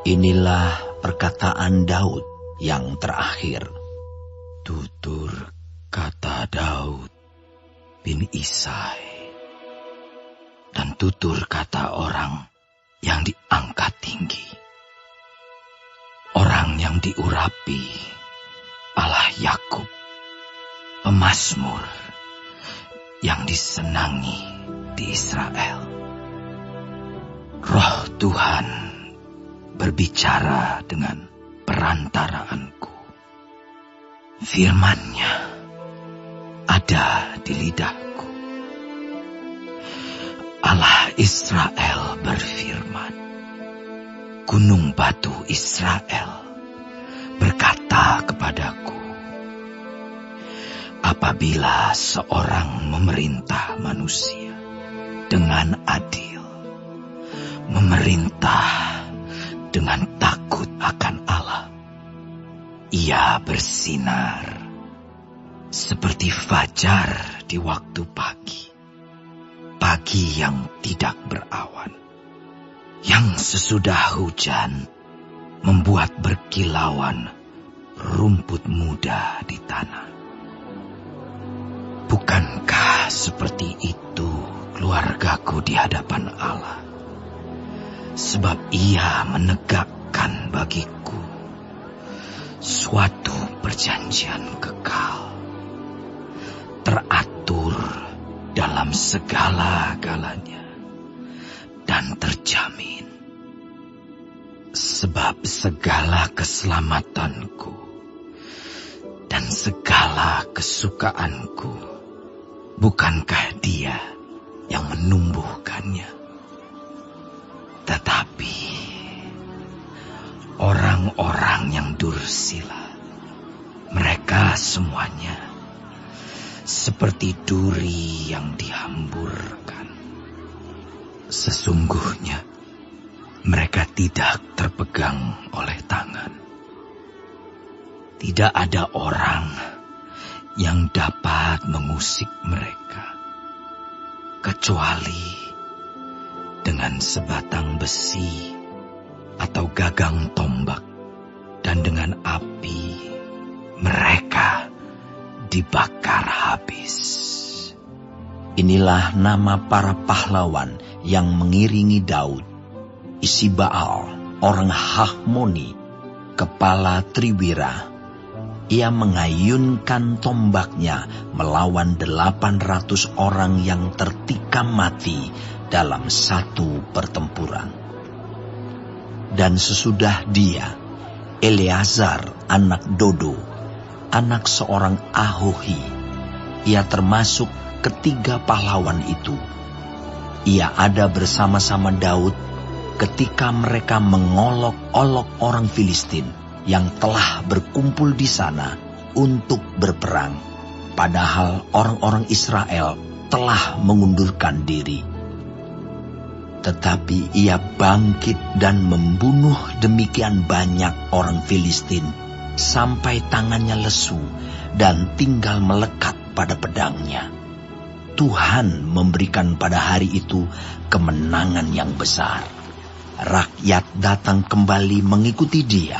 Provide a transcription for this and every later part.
Inilah perkataan Daud yang terakhir. Tutur kata Daud bin Isai, dan tutur kata orang yang diangkat tinggi, orang yang diurapi Allah Yakub, pemazmur yang disenangi di Israel. Roh Tuhan berbicara dengan perantaraanku. Firman-Nya ada di lidahku. Allah Israel berfirman, Gunung batu Israel berkata kepadaku, apabila seorang memerintah manusia dengan adil, memerintah dengan takut akan Allah, ia bersinar seperti fajar di waktu pagi, pagi yang tidak berawan, yang sesudah hujan membuat berkilauan rumput muda di tanah. Bukankah seperti itu keluargaku di hadapan Allah? Sebab ia menegakkan bagiku suatu perjanjian kekal, teratur dalam segala-galanya dan terjamin. Sebab segala keselamatanku dan segala kesukaanku, bukankah Dia yang menumbuhkannya? Tetapi orang-orang yang dursila, mereka semuanya seperti duri yang dihamburkan. Sesungguhnya mereka tidak terpegang oleh tangan. Tidak ada orang yang dapat mengusik mereka, kecuali dengan sebatang besi atau gagang tombak, dan dengan api mereka dibakar habis. Inilah nama para pahlawan yang mengiringi Daud. Isibaal, orang Hahmoni, kepala Triwira. Ia mengayunkan tombaknya melawan 800 orang yang tertikam mati dalam satu pertempuran. Dan sesudah dia, Eleazar anak Dodo, anak seorang Ahohi, ia termasuk ketiga pahlawan itu. Ia ada bersama-sama Daud ketika mereka mengolok-olok orang Filistin yang telah berkumpul di sana untuk berperang, padahal orang-orang Israel telah mengundurkan diri. Tetapi ia bangkit dan membunuh demikian banyak orang Filistin sampai tangannya lesu dan tinggal melekat pada pedangnya. Tuhan memberikan pada hari itu kemenangan yang besar. Rakyat datang kembali mengikuti dia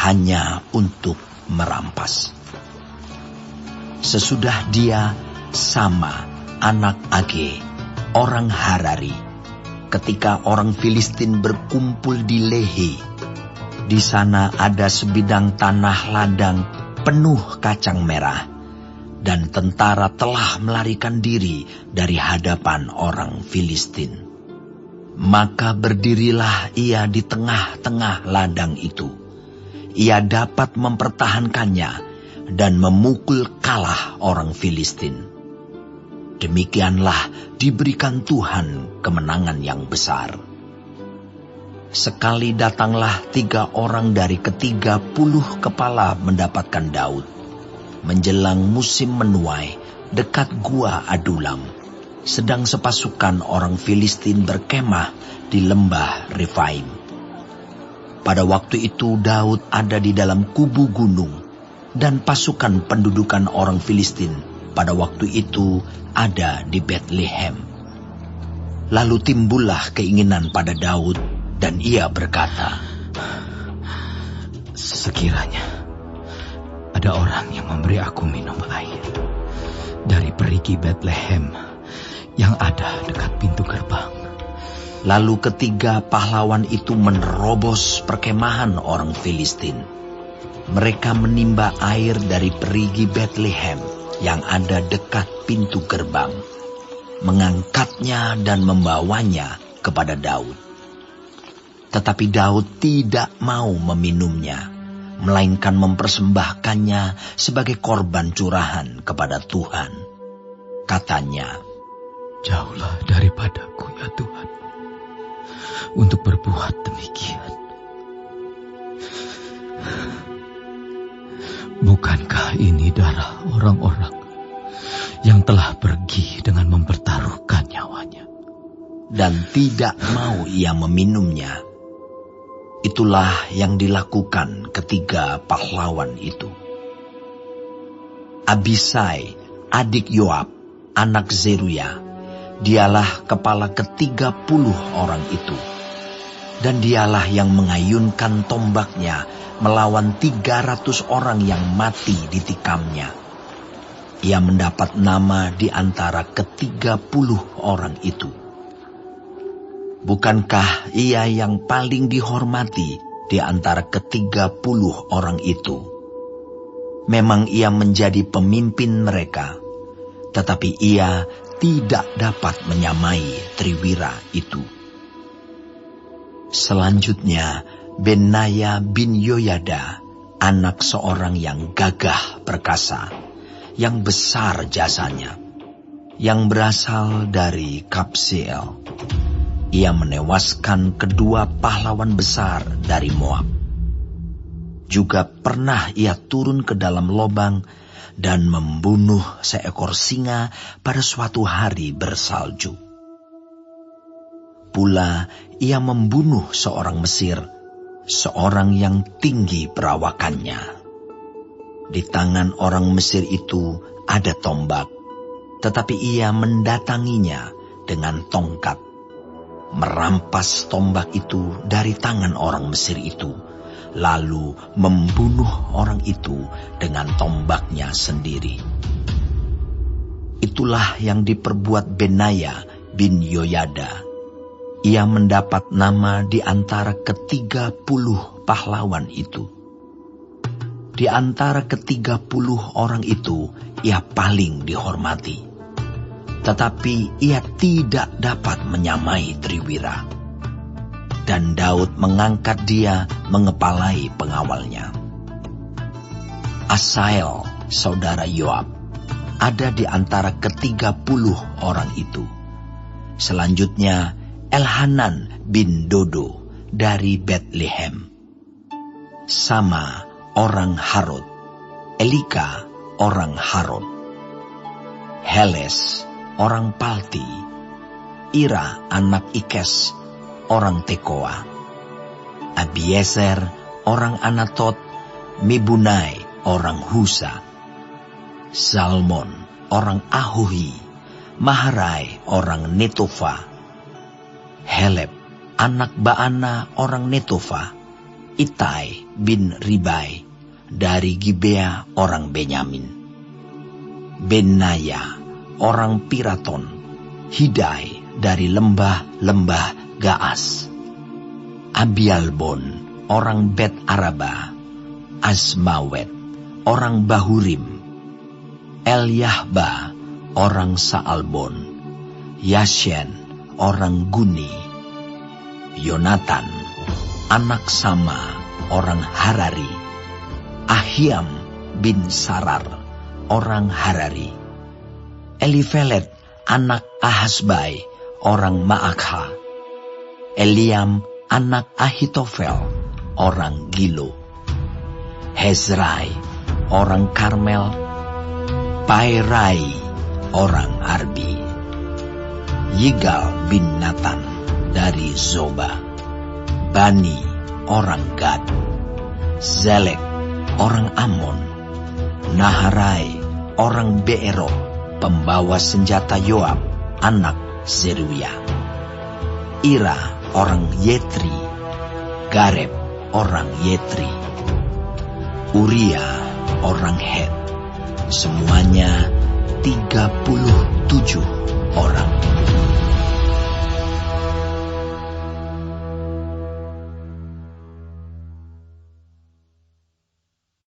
hanya untuk merampas. Sesudah dia, Sama anak Age, orang Harari, ketika orang Filistin berkumpul di Lehi. Di sana ada sebidang tanah ladang penuh kacang merah, dan tentara telah melarikan diri dari hadapan orang Filistin. Maka berdirilah ia di tengah-tengah ladang itu. Ia dapat mempertahankannya dan memukul kalah orang Filistin. Demikianlah diberikan Tuhan kemenangan yang besar. Sekali datanglah 3 orang dari ke-30 kepala mendapatkan Daud, menjelang musim menuai dekat gua Adulam, sedang sepasukan orang Filistin berkemah di lembah Refaim. Pada waktu itu Daud ada di dalam kubu gunung, dan pasukan pendudukan orang Filistin pada waktu itu ada di Betlehem. Lalu timbullah keinginan pada Daud, dan ia berkata, Sekiranya ada orang yang memberi aku minum air dari perigi Bethlehem yang ada dekat pintu gerbang. Lalu ketiga pahlawan itu menerobos perkemahan orang Filistin. Mereka menimba air dari perigi Bethlehem yang ada dekat pintu gerbang, mengangkatnya dan membawanya kepada Daud. Tetapi Daud tidak mau meminumnya, melainkan mempersembahkannya sebagai korban curahan kepada Tuhan. Katanya, "Jauhlah daripadaku ya Tuhan, untuk berbuat demikian. Bukankah ini darah orang-orang yang telah pergi dengan mempertaruhkan nyawanya?" Dan tidak mau ia meminumnya. Itulah yang dilakukan ketiga pahlawan itu. Abisai, adik Yoab, anak Zeruya, dialah kepala ke-30 orang itu. Dan dialah yang mengayunkan tombaknya melawan 300 orang yang mati ditikamnya. Ia mendapat nama di antara ke-30 orang itu. Bukankah ia yang paling dihormati di antara ke-30 orang itu? Memang ia menjadi pemimpin mereka, tetapi ia tidak dapat menyamai Triwira itu. Selanjutnya, Benaya bin Yoyada, anak seorang yang gagah perkasa, yang besar jasanya, yang berasal dari Kabseel. Ia menewaskan kedua pahlawan besar dari Moab. Juga pernah ia turun ke dalam lobang dan membunuh seekor singa pada suatu hari bersalju. Pula ia membunuh seorang Mesir, seorang yang tinggi perawakannya. Di tangan orang Mesir itu ada tombak, tetapi ia mendatanginya dengan tongkat, merampas tombak itu dari tangan orang Mesir itu, lalu membunuh orang itu dengan tombaknya sendiri. Itulah yang diperbuat Benaya bin Yoyada. Ia mendapat nama di antara ke-30 pahlawan itu. Di antara ke-30 orang itu, ia paling dihormati. Tetapi ia tidak dapat menyamai Triwira. Dan Daud mengangkat dia mengepalai pengawalnya. Asael, saudara Yoab, ada di antara ke-30 orang itu. Selanjutnya, Elhanan bin Dodo dari Bethlehem. Sama orang Harod. Elika orang Harod. Heles orang Palti. Ira anak Ikes orang Tekoa. Abiezer orang Anatot. Mibunai orang Husa. Salmon orang Ahuhi. Maharai orang Netofa. Heleb anak Baana orang Netofa. Itai bin Ribai dari Gibea orang Benyamin. Benaya orang Piraton. Hidai dari lembah-lembah Gaas. Abialbon orang Bet Araba. Asmawet orang Bahurim. Eliahba orang Saalbon. Yashen orang Guni. Yonatan anak Sama orang Harari. Ahiam bin Sarar orang Harari. Elifelet anak Ahasbai orang Maakha. Eliam anak Ahitofel orang Gilo. Hezrai orang Karmel. Pairai orang Arbi. Yigal bin Natan dari Zoba. Bani orang Gad. Zelek orang Amon. Naharai orang Beero, pembawa senjata Yoab, anak Zeruya. Ira orang Yetri. Gareb orang Yetri. Uria orang Het. Semuanya 37 orang.